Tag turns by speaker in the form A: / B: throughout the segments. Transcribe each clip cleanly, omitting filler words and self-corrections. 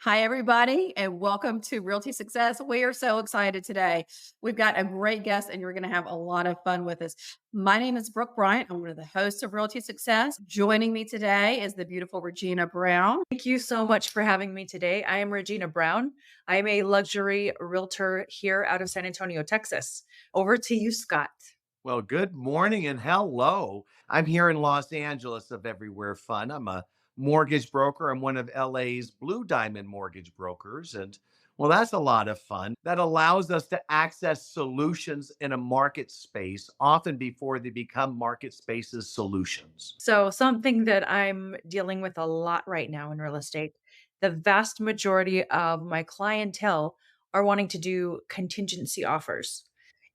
A: Hi, everybody, and welcome to Realty Success. We are so excited today. We've got a great guest, and you're going to have a lot of fun with us. My name is Brooke Bryant. I'm one of the hosts of Realty Success. Joining me today is the beautiful Regina Brown.
B: Thank you so much for having me today. I am Regina Brown. I am a luxury realtor here out of San Antonio, Texas. Over to you, Scott.
C: Well, good morning and hello. I'm here in Los Angeles of everywhere fun. I'm a mortgage broker. I'm one of LA's Blue Diamond mortgage brokers. And well, that's a lot of fun. That allows us to access solutions in a market space, often before they become market spaces solutions.
B: So, something that I'm dealing with a lot right now in real estate, the vast majority of my clientele are wanting to do contingency offers.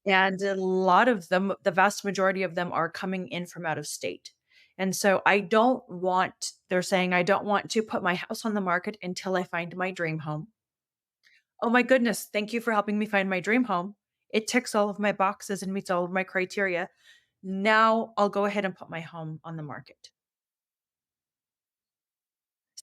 B: And a lot of them, the vast majority of them are coming in from out of state. And so they're saying, I don't want to put my house on the market until I find my dream home. Oh my goodness, thank you for helping me find my dream home. It ticks all of my boxes and meets all of my criteria. Now I'll go ahead and put my home on the market.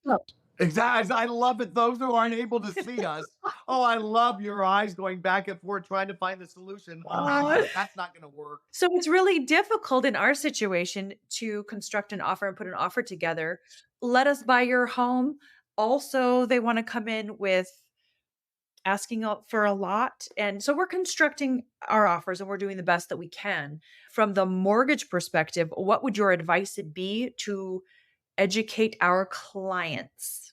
B: So,
C: Exactly. I love it. Those who aren't able to see us. Oh, I love your eyes going back and forth trying to find the solution. Oh my
B: uh,
C: gosh, that's not going to work.
B: so it's really difficult in our situation to construct an offer and put an offer together. Let us buy your home. Also, they want to come in with asking for a lot. And so we're constructing our offers and we're doing the best that we can. From the mortgage perspective, what would your advice be to educate our clients?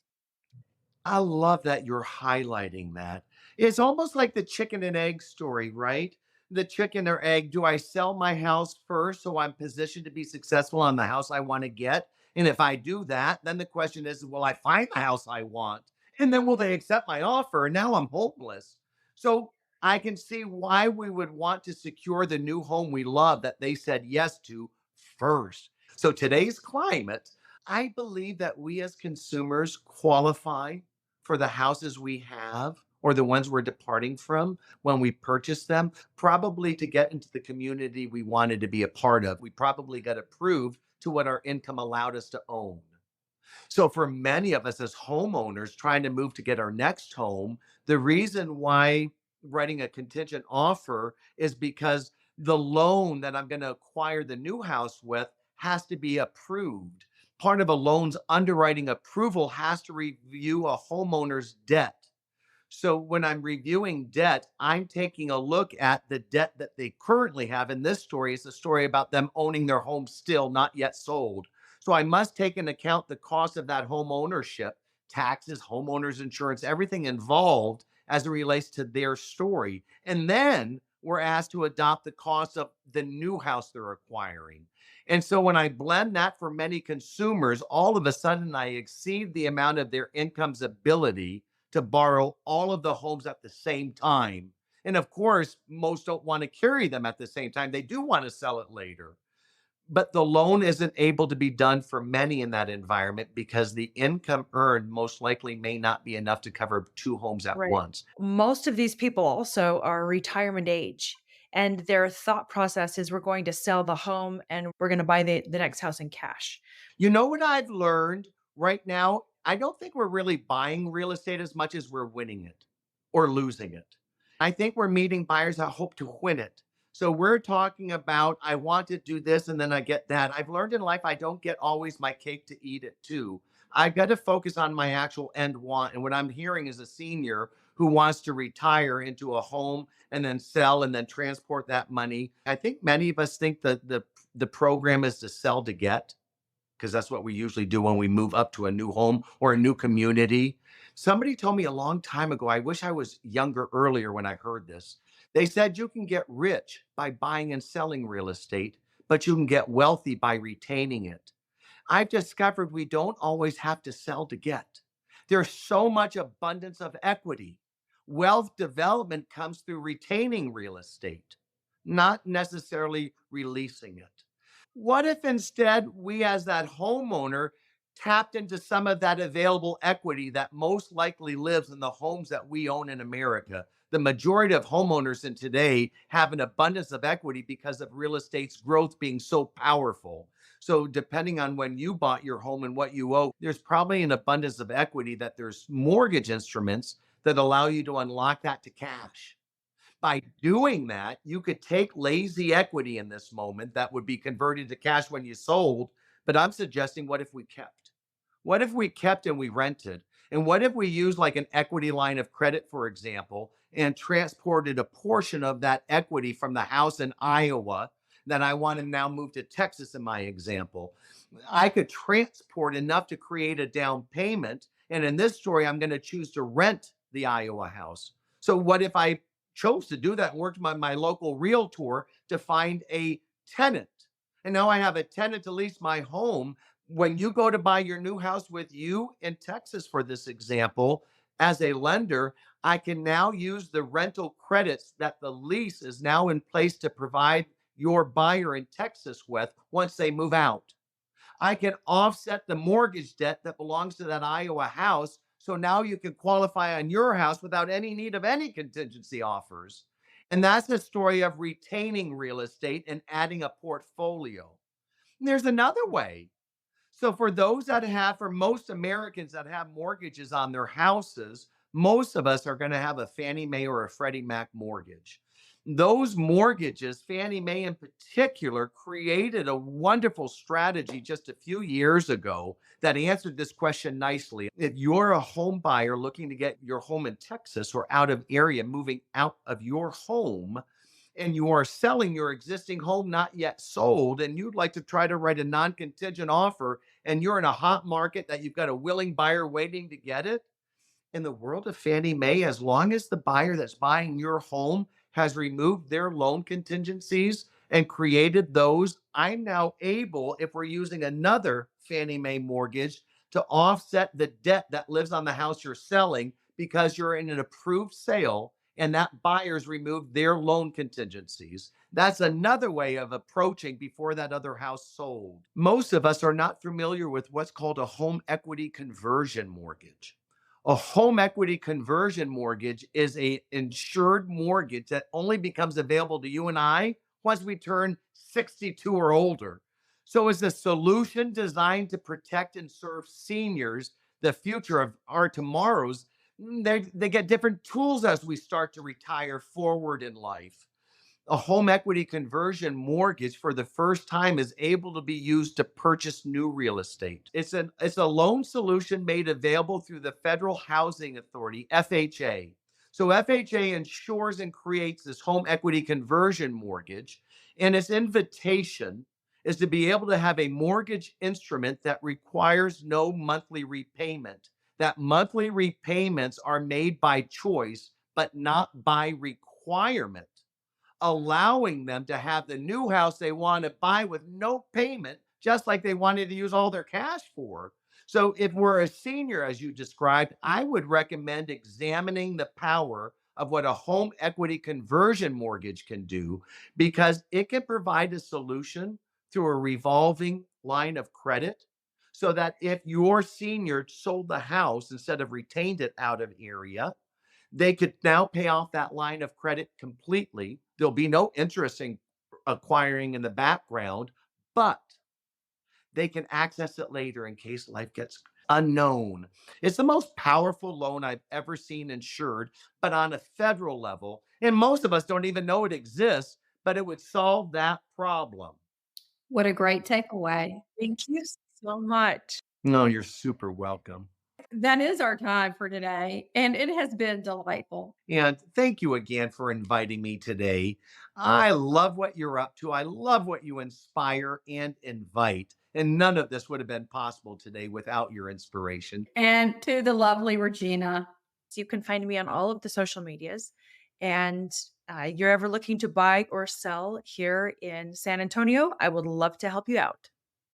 C: I love that you're highlighting that. It's almost like the chicken and egg story, right? The chicken or egg. Do I sell my house first so I'm positioned to be successful on the house I want to get? And if I do that, then the question is, will I find the house I want? And then will they accept my offer? And now I'm hopeless. So I can see why we would want to secure the new home we love that they said yes to first. So today's climate, I believe that we as consumers qualify for the houses we have or the ones we're departing from when we purchase them, probably to get into the community we wanted to be a part of. We probably got approved to what our income allowed us to own. So, for many of us as homeowners trying to move to get our next home, the reason why writing a contingent offer is because the loan that I'm going to acquire the new house with has to be approved. Part of a loan's underwriting approval has to review a homeowner's debt. So when I'm reviewing debt, I'm taking a look at the debt that they currently have. And this story is a story about them owning their home still, not yet sold. So I must take into account the cost of that home ownership, taxes, homeowners insurance, everything involved as it relates to their story. And then we're asked to adopt the cost of the new house they're acquiring. And so when I blend that for many consumers, all of a sudden I exceed the amount of their income's ability to borrow all of the homes at the same time. And of course, most don't want to carry them at the same time. They do want to sell it later. But the loan isn't able to be done for many in that environment because the income earned most likely may not be enough to cover two homes at
B: Right.
C: once.
B: Most of these people also are retirement age, and their thought process is we're going to sell the home and we're going to buy the next house in cash.
C: You know what I've learned right now? I don't think we're really buying real estate as much as we're winning it or losing it. I think we're meeting buyers that hope to win it. So we're talking about, I want to do this and then I get that. I've learned in life, I don't get always my cake to eat it too. I've got to focus on my actual end want. And what I'm hearing is a senior who wants to retire into a home and then sell and then transport that money. I think many of us think that the program is to sell to get because that's what we usually do when we move up to a new home or a new community. Somebody told me a long time ago, I wish I was younger earlier when I heard this. They said you can get rich by buying and selling real estate, but you can get wealthy by retaining it. I've discovered we don't always have to sell to get. There's so much abundance of equity. Wealth development comes through retaining real estate, not necessarily releasing it. What if instead we, as that homeowner, tapped into some of that available equity that most likely lives in the homes that we own in America? The majority of homeowners in today have an abundance of equity because of real estate's growth being so powerful. So, depending on when you bought your home and what you owe, there's probably an abundance of equity that there's mortgage instruments that allow you to unlock that to cash. By doing that, you could take lazy equity in this moment that would be converted to cash when you sold. But I'm suggesting, what if we kept? What if we kept and we rented? And what if we used like an equity line of credit, for example, and transported a portion of that equity from the house in Iowa that I want to now move to Texas in my example? I could transport enough to create a down payment. And in this story, I'm going to choose to rent the Iowa house. So, what if I chose to do that and worked with my local realtor to find a tenant? And now I have a tenant to lease my home. When you go to buy your new house with you in Texas, for this example, as a lender, I can now use the rental credits that the lease is now in place to provide your buyer in Texas with once they move out. I can offset the mortgage debt that belongs to that Iowa house. So now you can qualify on your house without any need of any contingency offers. And that's the story of retaining real estate and adding a portfolio. And there's another way. So for those that have, for most Americans that have mortgages on their houses, most of us are going to have a Fannie Mae or a Freddie Mac mortgage. Those mortgages, Fannie Mae in particular, created a wonderful strategy just a few years ago that answered this question nicely. If you're a home buyer looking to get your home in Texas or out of area, moving out of your home, and you are selling your existing home not yet sold, and you'd like to try to write a non-contingent offer, and you're in a hot market that you've got a willing buyer waiting to get it, in the world of Fannie Mae, as long as the buyer that's buying your home has removed their loan contingencies and created those, I'm now able, if we're using another Fannie Mae mortgage, to offset the debt that lives on the house you're selling because you're in an approved sale and that buyer's removed their loan contingencies. That's another way of approaching before that other house sold. Most of us are not familiar with what's called a home equity conversion mortgage. A home equity conversion mortgage is a insured mortgage that only becomes available to you and I once we turn 62 or older. So it's a solution designed to protect and serve seniors, the future of our tomorrows. They get different tools as we start to retire forward in life. A home equity conversion mortgage for the first time is able to be used to purchase new real estate. It's a loan solution made available through the Federal Housing Authority, FHA. So FHA insures and creates this home equity conversion mortgage, and its invitation is to be able to have a mortgage instrument that requires no monthly repayment. That monthly repayments are made by choice, but not by requirement, allowing them to have the new house they want to buy with no payment, just like they wanted to use all their cash for. So, if we're a senior, as you described, I would recommend examining the power of what a home equity conversion mortgage can do, because it can provide a solution through a revolving line of credit. So that if your senior sold the house instead of retained it out of area, they could now pay off that line of credit completely. There'll be no interest in acquiring in the background, but they can access it later in case life gets unknown. It's the most powerful loan I've ever seen insured, but on a federal level. And most of us don't even know it exists, but it would solve that problem.
A: What a great takeaway.
B: Thank you so much.
C: No, you're super welcome.
A: That is our time for today, and it has been delightful.
C: And thank you again for inviting me today. I love what you're up to. I love what you inspire and invite. And none of this would have been possible today without your inspiration.
A: And to the lovely Regina.
B: So you can find me on all of the social medias. And you're ever looking to buy or sell here in San Antonio, I would love to help you out.